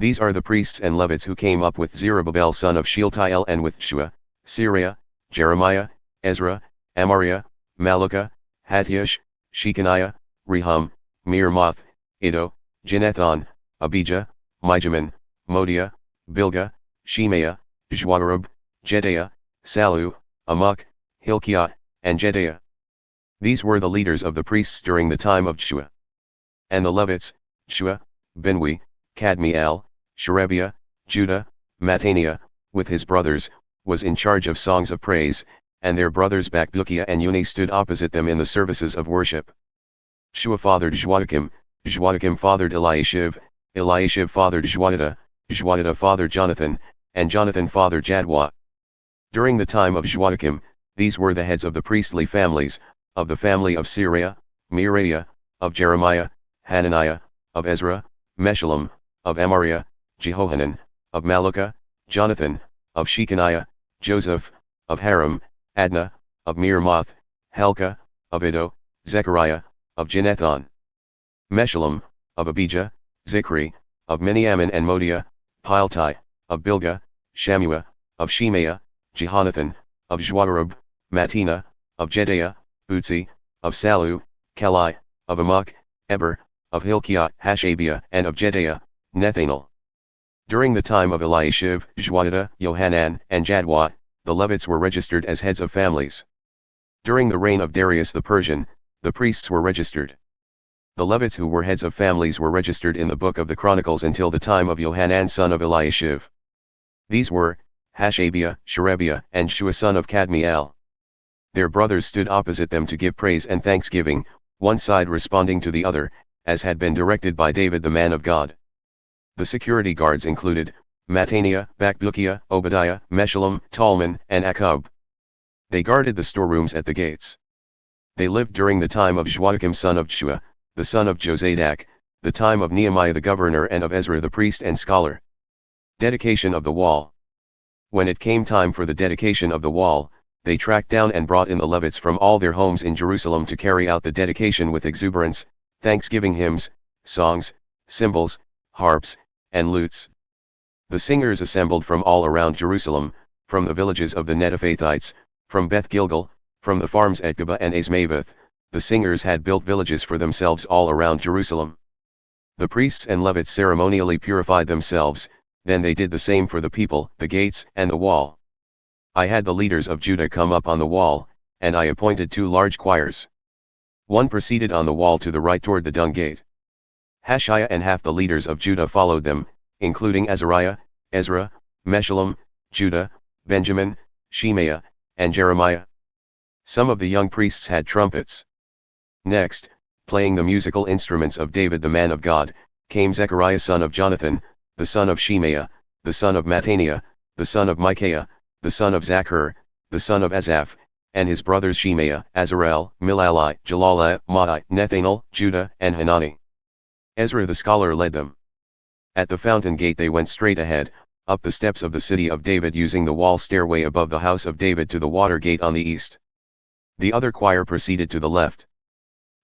These are the priests and Levites who came up with Zerubbabel son of Shealtiel and with Jeshua, Seraiah, Jeremiah, Ezra, Amariah, Malluch, Hattush, Shecaniah, Rehum, Meremoth, Iddo, Ginnethon, Abijah, Mijamin, Moadiah, Bilgah, Shemaiah, Joiarib, Jedaiah, Sallu, Amok, Hilkiah, and Jedaiah. These were the leaders of the priests during the time of Jeshua. And the Levites, Jeshua, Binnui, Kadmiel, Sherebiah, Judah, Mattaniah, with his brothers, was in charge of songs of praise, and their brothers Bakbukiah and Unni stood opposite them in the services of worship. Jeshua fathered Joiakim, Joiakim fathered Eliashib, Eliashib fathered Joiada, Joiada fathered Jonathan, and Jonathan fathered Jaddua. During the time of Joiakim, these were the heads of the priestly families, of the family of Seraiah, Miniamin, of Jeremiah, Hananiah, of Ezra, Meshullam, of Amariah, Jehohanan, of Malluch, Jonathan, of Shecaniah, Joseph, of Rehum, Adnah, of Meremoth, Hilkiah, of Iddo, Zechariah, of Ginnethon, Meshullam, of Abijah, Zichri, of Miniamin and Moadiah, Piltai, of Bilgah, Shammua, of Shemaiah, Jehonathan, of Joiarib, Mattaniah, of Jedaiah, Uzzi, of Sallu, Kelai, of Amok, Eber, of Hilkiah, Hashabiah, and of Jedaiah, Nethanel. During the time of Eliashib, Joiada, Johanan, and Jaddua, the Levites were registered as heads of families. During the reign of Darius the Persian, the priests were registered. The Levites who were heads of families were registered in the book of the Chronicles until the time of Johanan son of Eliashib. These were, Hashabiah, Sherebiah, and Jeshua son of Kadmiel. Their brothers stood opposite them to give praise and thanksgiving, one side responding to the other, as had been directed by David the man of God. The security guards included, Mattaniah, Bakbukiah, Obadiah, Meshullam, Talman, and Akkub. They guarded the storerooms at the gates. They lived during the time of Joiakim son of Jeshua, the son of Josadak, the time of Nehemiah the governor and of Ezra the priest and scholar. Dedication of the wall. When it came time for the dedication of the wall, they tracked down and brought in the Levites from all their homes in Jerusalem to carry out the dedication with exuberance, thanksgiving hymns, songs, cymbals, harps, and lutes. The singers assembled from all around Jerusalem, from the villages of the Netophathites, from Beth Gilgal, from the farms at Geba and Azmaveth. The singers had built villages for themselves all around Jerusalem. The priests and Levites ceremonially purified themselves, then they did the same for the people, the gates, and the wall. I had the leaders of Judah come up on the wall, and I appointed 2 large choirs. One proceeded on the wall to the right toward the dung gate. Hashiah and half the leaders of Judah followed them, including Azariah, Ezra, Meshullam, Judah, Benjamin, Shemaiah, and Jeremiah. Some of the young priests had trumpets. Next, playing the musical instruments of David the man of God, came Zechariah son of Jonathan, the son of Shemaiah, the son of Mattaniah, the son of Micaiah, the son of Zachar, the son of Asaph, and his brothers Shemaiah, Azarel, Milalai, Jalaliah, Maai, Nethanel, Judah, and Hanani. Ezra the scholar led them. At the fountain gate they went straight ahead, up the steps of the city of David using the wall stairway above the house of David to the water gate on the east. The other choir proceeded to the left.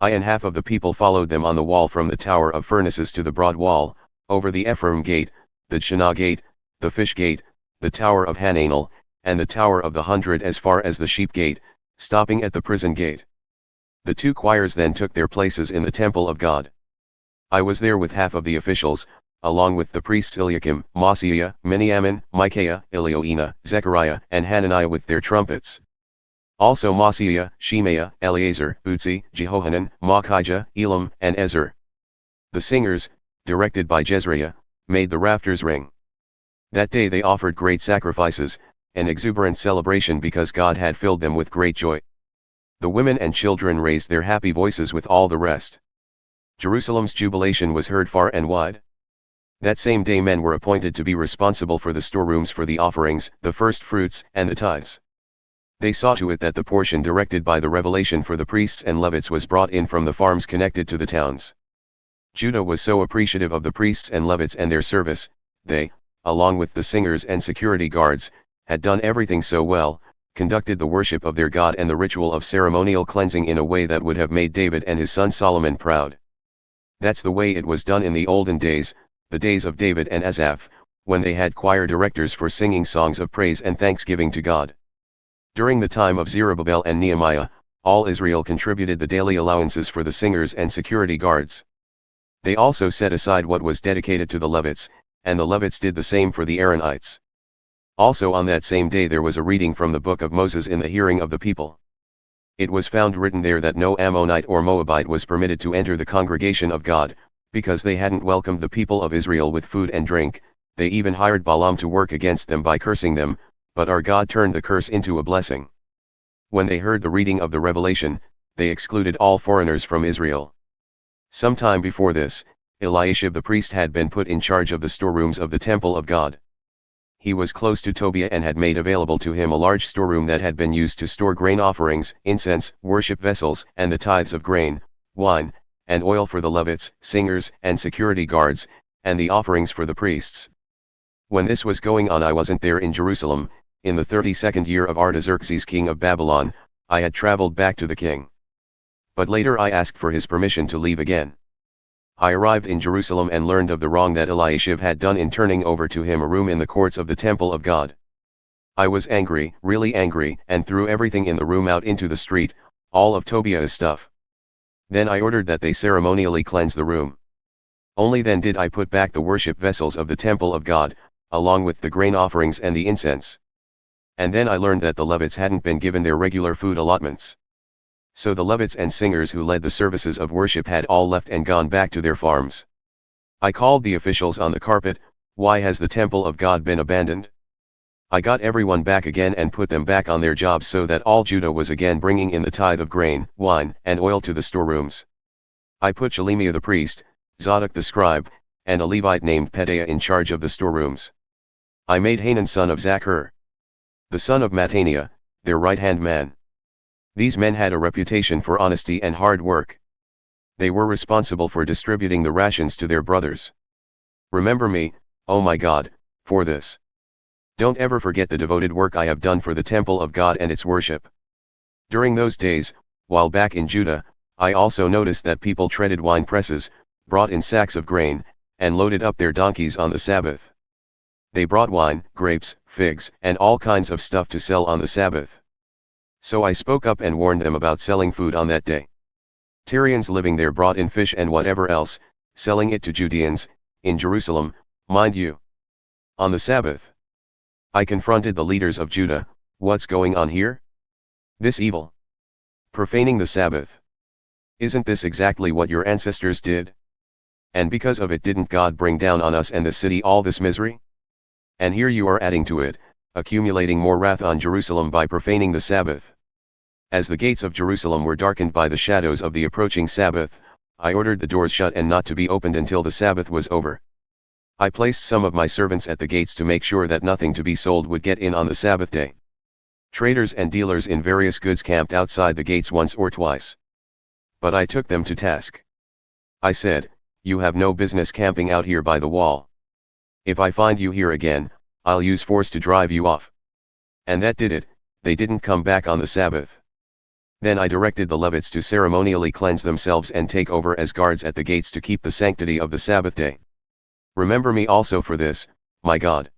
I and half of the people followed them on the wall from the Tower of Furnaces to the broad wall, over the Ephraim gate, the Shinnah gate, the Fish gate, the Tower of Hananel, and the Tower of the 100 as far as the Sheep gate, stopping at the prison gate. The 2 choirs then took their places in the temple of God. I was there with half of the officials, along with the priests Eliakim, Maaseiah, Miniamin, Micaiah, Elioenah, Zechariah, and Hananiah with their trumpets. Also Maaseiah, Shemaiah, Eleazar, Uzzi, Jehohanan, Malchijah, Elam, and Ezra. The singers, directed by Jezreiah, made the rafters ring. That day they offered great sacrifices, an exuberant celebration because God had filled them with great joy. The women and children raised their happy voices with all the rest. Jerusalem's jubilation was heard far and wide. That same day men were appointed to be responsible for the storerooms for the offerings, the first fruits, and the tithes. They saw to it that the portion directed by the revelation for the priests and Levites was brought in from the farms connected to the towns. Judah was so appreciative of the priests and Levites and their service, they, along with the singers and security guards, had done everything so well, conducted the worship of their God and the ritual of ceremonial cleansing in a way that would have made David and his son Solomon proud. That's the way it was done in the olden days, the days of David and Asaph, when they had choir directors for singing songs of praise and thanksgiving to God. During the time of Zerubbabel and Nehemiah, all Israel contributed the daily allowances for the singers and security guards. They also set aside what was dedicated to the Levites, and the Levites did the same for the Aaronites. Also on that same day there was a reading from the book of Moses in the hearing of the people. It was found written there that no Ammonite or Moabite was permitted to enter the congregation of God, because they hadn't welcomed the people of Israel with food and drink. They even hired Balaam to work against them by cursing them, but our God turned the curse into a blessing. When they heard the reading of the revelation, they excluded all foreigners from Israel. Some time before this, Eliashib the priest had been put in charge of the storerooms of the temple of God. He was close to Tobiah and had made available to him a large storeroom that had been used to store grain offerings, incense, worship vessels, and the tithes of grain, wine, and oil for the Levites, singers, and security guards, and the offerings for the priests. When this was going on, I wasn't there in Jerusalem. In the 32nd year of Artaxerxes king of Babylon, I had traveled back to the king. But later I asked for his permission to leave again. I arrived in Jerusalem and learned of the wrong that Eliashib had done in turning over to him a room in the courts of the temple of God. I was angry, really angry, and threw everything in the room out into the street, all of Tobiah's stuff. Then I ordered that they ceremonially cleanse the room. Only then did I put back the worship vessels of the temple of God, along with the grain offerings and the incense. And then I learned that the Levites hadn't been given their regular food allotments. So the Levites and singers who led the services of worship had all left and gone back to their farms. I called the officials on the carpet. Why has the temple of God been abandoned? I got everyone back again and put them back on their jobs so that all Judah was again bringing in the tithe of grain, wine, and oil to the storerooms. I put Shelemiah the priest, Zadok the scribe, and a Levite named Pedaiah in charge of the storerooms. I made Hanan son of Zaccur, the son of Mattaniah, their right-hand man. These men had a reputation for honesty and hard work. They were responsible for distributing the rations to their brothers. Remember me, oh my God, for this. Don't ever forget the devoted work I have done for the temple of God and its worship. During those days, while back in Judah, I also noticed that people treaded wine presses, brought in sacks of grain, and loaded up their donkeys on the Sabbath. They brought wine, grapes, figs, and all kinds of stuff to sell on the Sabbath. So I spoke up and warned them about selling food on that day. Tyrians living there brought in fish and whatever else, selling it to Judeans, in Jerusalem, mind you. On the Sabbath. I confronted the leaders of Judah. What's going on here? This evil. Profaning the Sabbath. Isn't this exactly what your ancestors did? And because of it didn't God bring down on us and the city all this misery? And here you are adding to it, accumulating more wrath on Jerusalem by profaning the Sabbath. As the gates of Jerusalem were darkened by the shadows of the approaching Sabbath, I ordered the doors shut and not to be opened until the Sabbath was over. I placed some of my servants at the gates to make sure that nothing to be sold would get in on the Sabbath day. Traders and dealers in various goods camped outside the gates once or twice. But I took them to task. I said, you have no business camping out here by the wall. If I find you here again, I'll use force to drive you off. And that did it. They didn't come back on the Sabbath. Then I directed the Levites to ceremonially cleanse themselves and take over as guards at the gates to keep the sanctity of the Sabbath day. Remember me also for this, my God.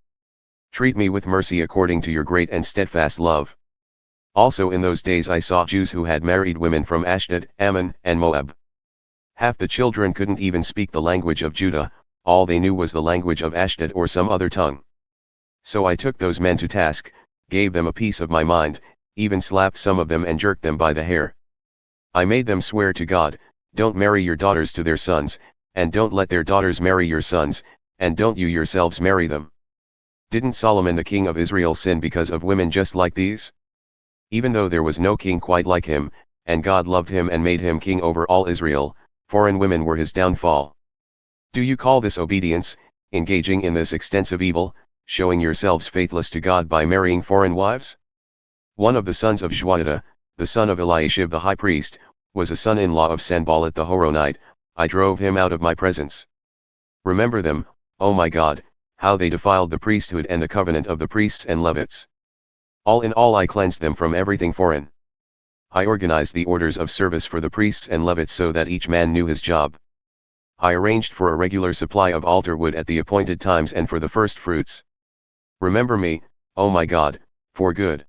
Treat me with mercy according to your great and steadfast love. Also in those days I saw Jews who had married women from Ashdod, Ammon, and Moab. Half the children couldn't even speak the language of Judah, all they knew was the language of Ashdod or some other tongue. So I took those men to task, gave them a piece of my mind, even slapped some of them and jerked them by the hair. I made them swear to God, don't marry your daughters to their sons, and don't let their daughters marry your sons, and don't you yourselves marry them. Didn't Solomon the king of Israel sin because of women just like these? Even though there was no king quite like him, and God loved him and made him king over all Israel, foreign women were his downfall. Do you call this obedience, engaging in this extensive evil, showing yourselves faithless to God by marrying foreign wives? One of the sons of Joiada, the son of Eliashib the high priest, was a son-in-law of Sanballat the Horonite. I drove him out of my presence. Remember them, O my God, how they defiled the priesthood and the covenant of the priests and Levites. All in all I cleansed them from everything foreign. I organized the orders of service for the priests and Levites so that each man knew his job. I arranged for a regular supply of altar wood at the appointed times and for the first fruits. Remember me, O my God, for good.